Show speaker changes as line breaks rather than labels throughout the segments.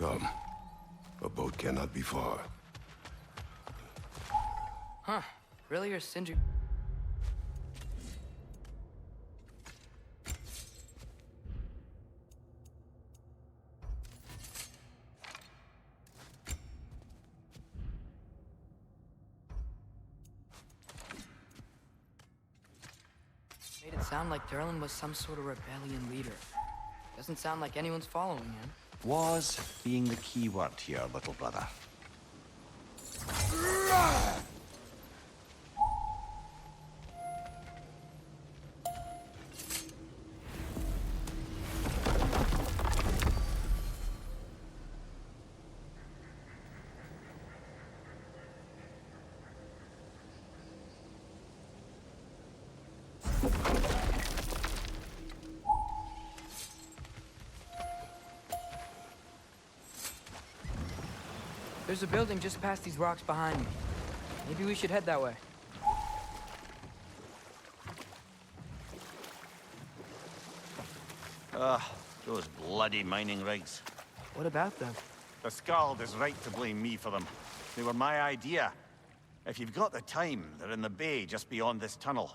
Come. A boat cannot be far.
Huh. Really, you're Sindri? Made it sound like Derlin was some sort of rebellion leader. Doesn't sound like anyone's following him.
Was being the key word here, little brother.
There's a building just past these rocks behind me. Maybe we should head that way.
Those bloody mining rigs.
What about them?
The Skald is right to blame me for them. They were my idea. If you've got the time, they're in the bay just beyond this tunnel.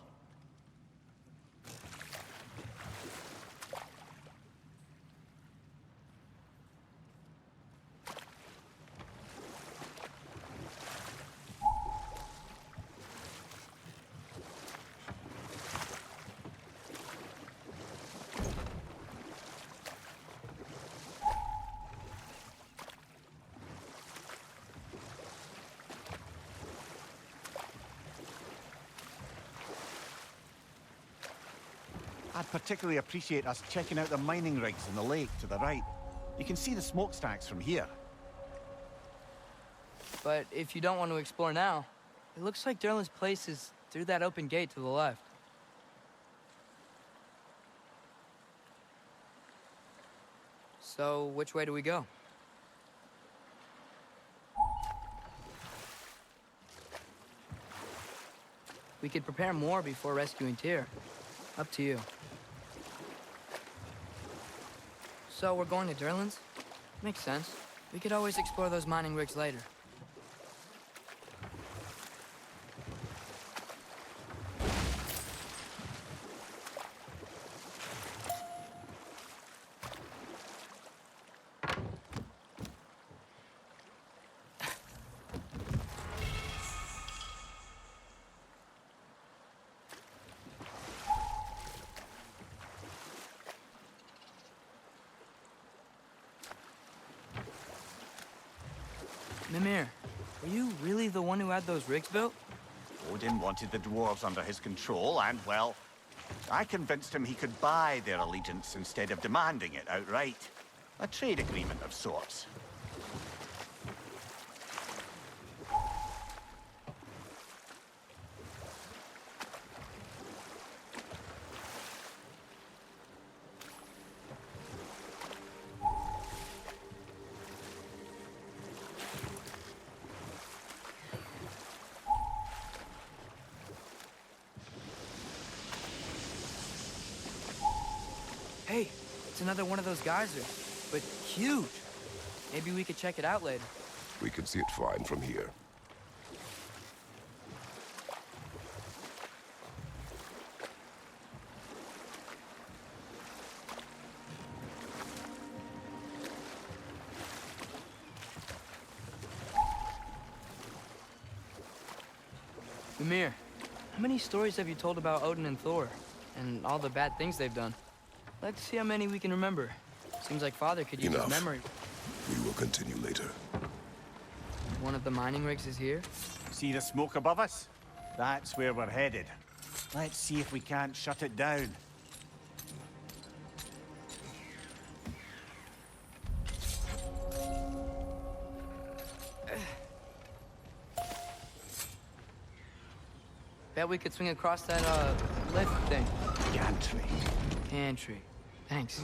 I'd particularly appreciate us checking out the mining rigs in the lake to the right. You can see the smokestacks from here.
But if you don't want to explore now, it looks like Derlin's place is through that open gate to the left. So, which way do we go? We could prepare more before rescuing Tyr. Up to you. So, we're going to Derlin's? Makes sense. We could always explore those mining rigs later. Mimir, were you really the one who had those rigs built?
Odin wanted the dwarves under his control, and, well, I convinced him he could buy their allegiance instead of demanding it outright. A trade agreement of sorts.
Hey, it's another one of those geysers, but huge. Maybe we could check it out later.
We can see it fine from here.
Mimir, how many stories have you told about Odin and Thor? And all the bad things they've done? Let's see how many we can remember. Seems like Father could use his memory.
We will continue later.
One of the mining rigs is here?
See the smoke above us? That's where we're headed. Let's see if we can't shut it down.
Bet we could swing across that, lift thing.
Gantry.
Pantry. Thanks.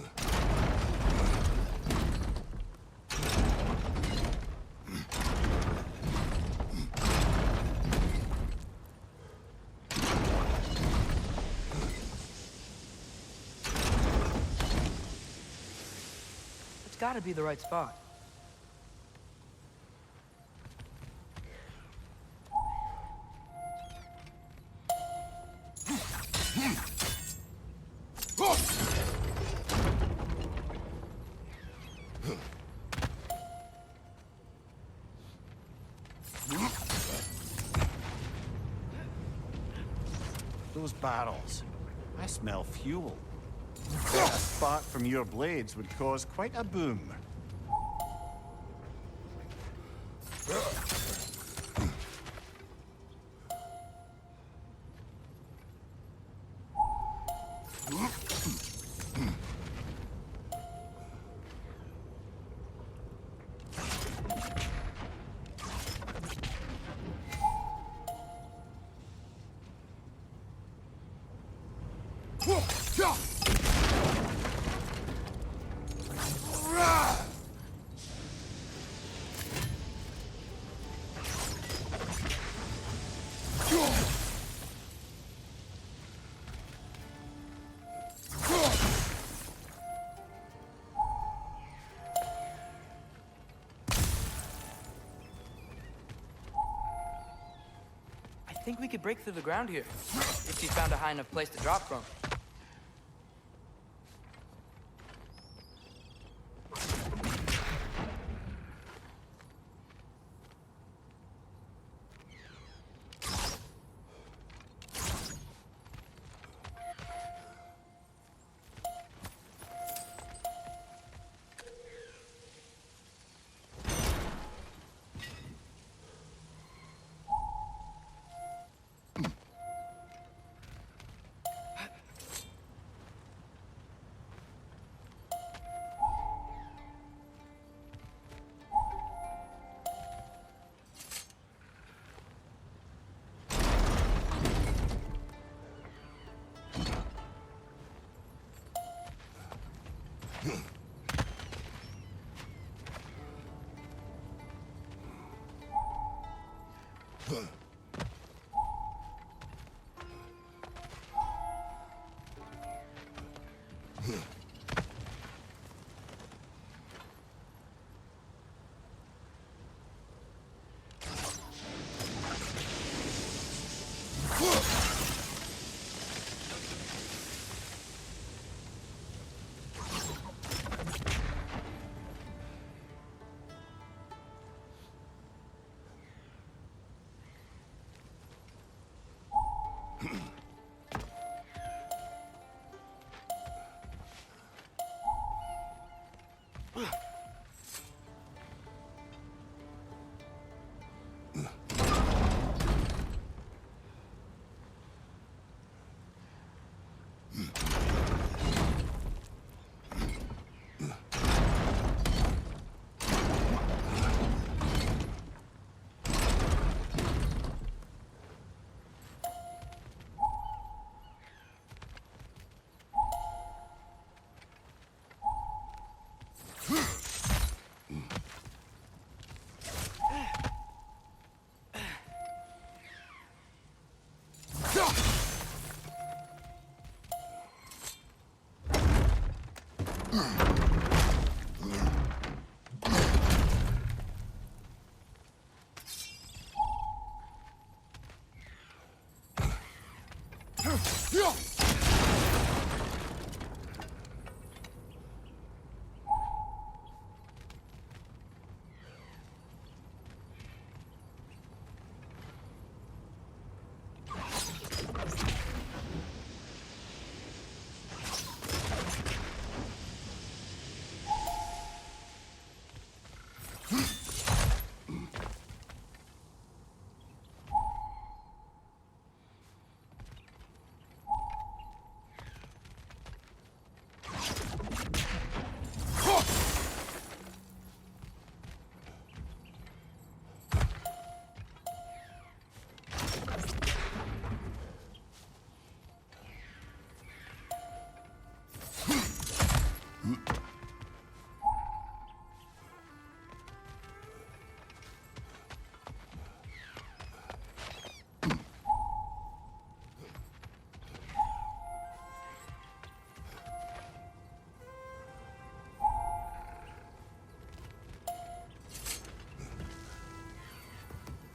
It's gotta be the right spot.
Those barrels. I smell fuel. A spark from your blades would cause quite a boom.
I think we could break through the ground here, if she found a high enough place to drop from.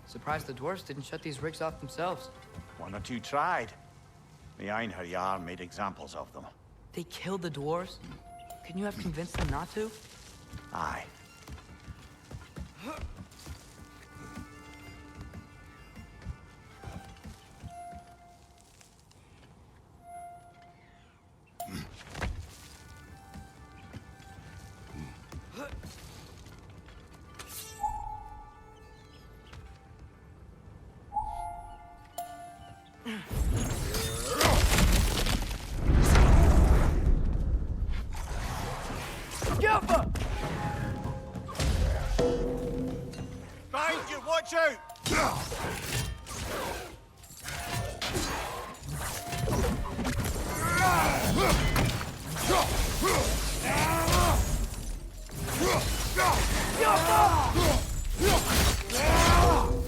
Surprised the dwarves didn't shut these rigs off themselves.
One or two tried. The Einherjar made examples of them.
They killed the dwarves? Couldn't you have convinced them not to?
Aye. Behind you, watch out!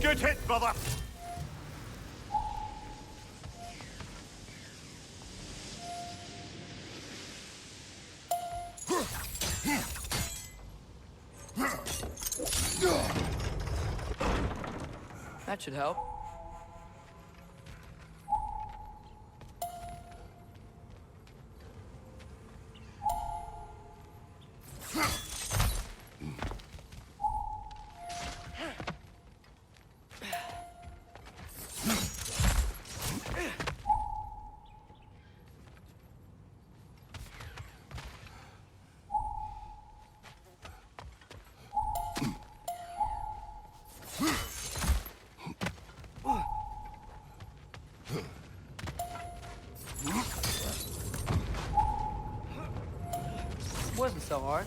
Good hit, brother.
That should help. Wasn't so hard.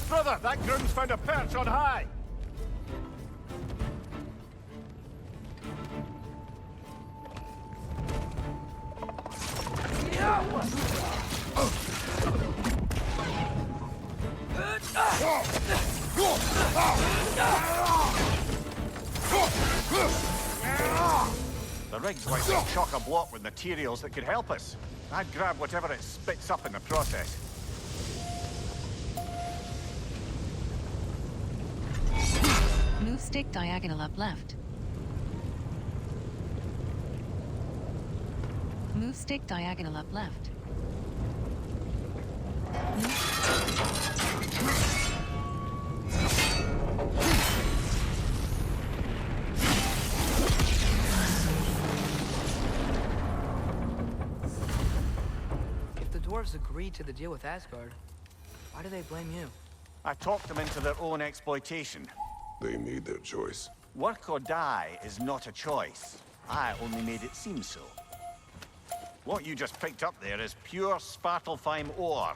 Brother, that groom's found a perch on high. The rig's like a chock-a-block with materials that could help us. I'd grab whatever it spits up in the process.
Move stick diagonal up left. Move stick diagonal up left.
If the dwarves agreed to the deal with Asgard, why do they blame you?
I talked them into their own exploitation.
They made their choice.
Work or die is not a choice. I only made it seem so. What you just picked up there is pure Svartalfheim ore.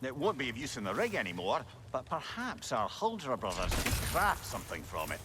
It won't be of use in the rig anymore, but perhaps our Huldra brothers could craft something from it.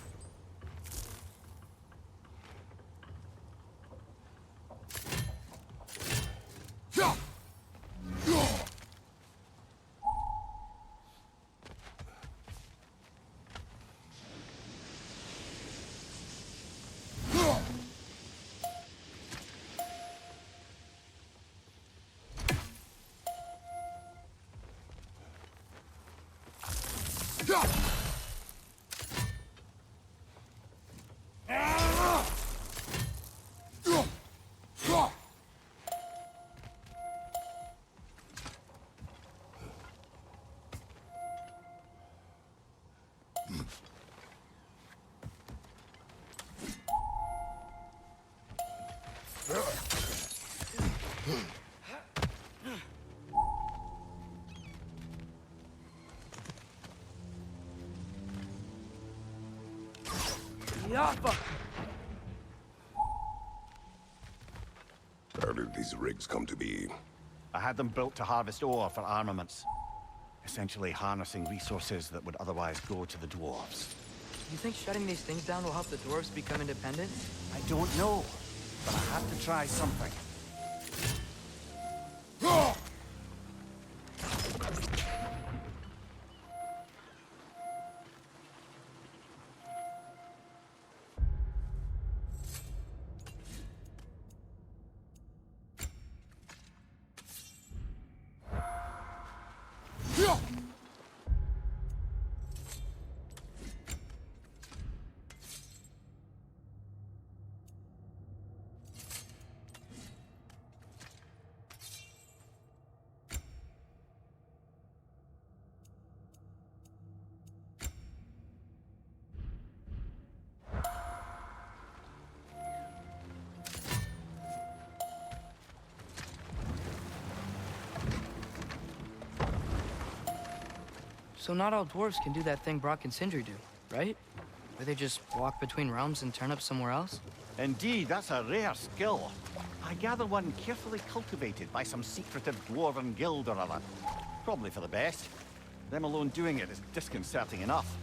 How did these rigs come to be?
I had them built to harvest ore for armaments. Essentially harnessing resources that would otherwise go to the dwarves.
You think shutting these things down will help the dwarves become independent?
I don't know, but I have to try something.
So not all dwarves can do that thing Brock and Sindri do, right? Where they just walk between realms and turn up somewhere else?
Indeed, that's a rare skill. I gather one carefully cultivated by some secretive dwarven guild or other. Probably for the best. Them alone doing it is disconcerting enough.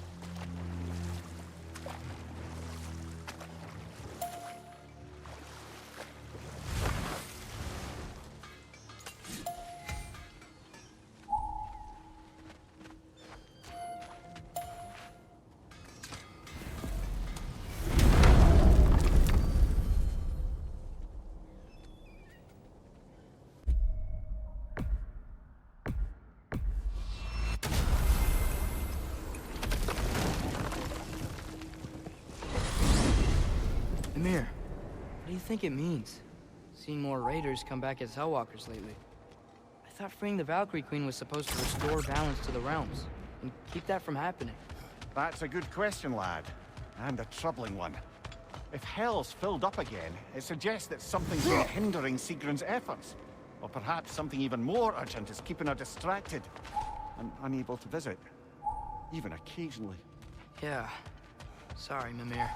Mimir, what do you think it means? Seeing more raiders come back as Hellwalkers lately. I thought freeing the Valkyrie Queen was supposed to restore balance to the realms and keep that from happening.
That's a good question, lad. And a troubling one. If Hell's filled up again, it suggests that something's been hindering Sigrun's efforts. Or perhaps something even more urgent is keeping her distracted and unable to visit. Even occasionally.
Yeah. Sorry, Mimir.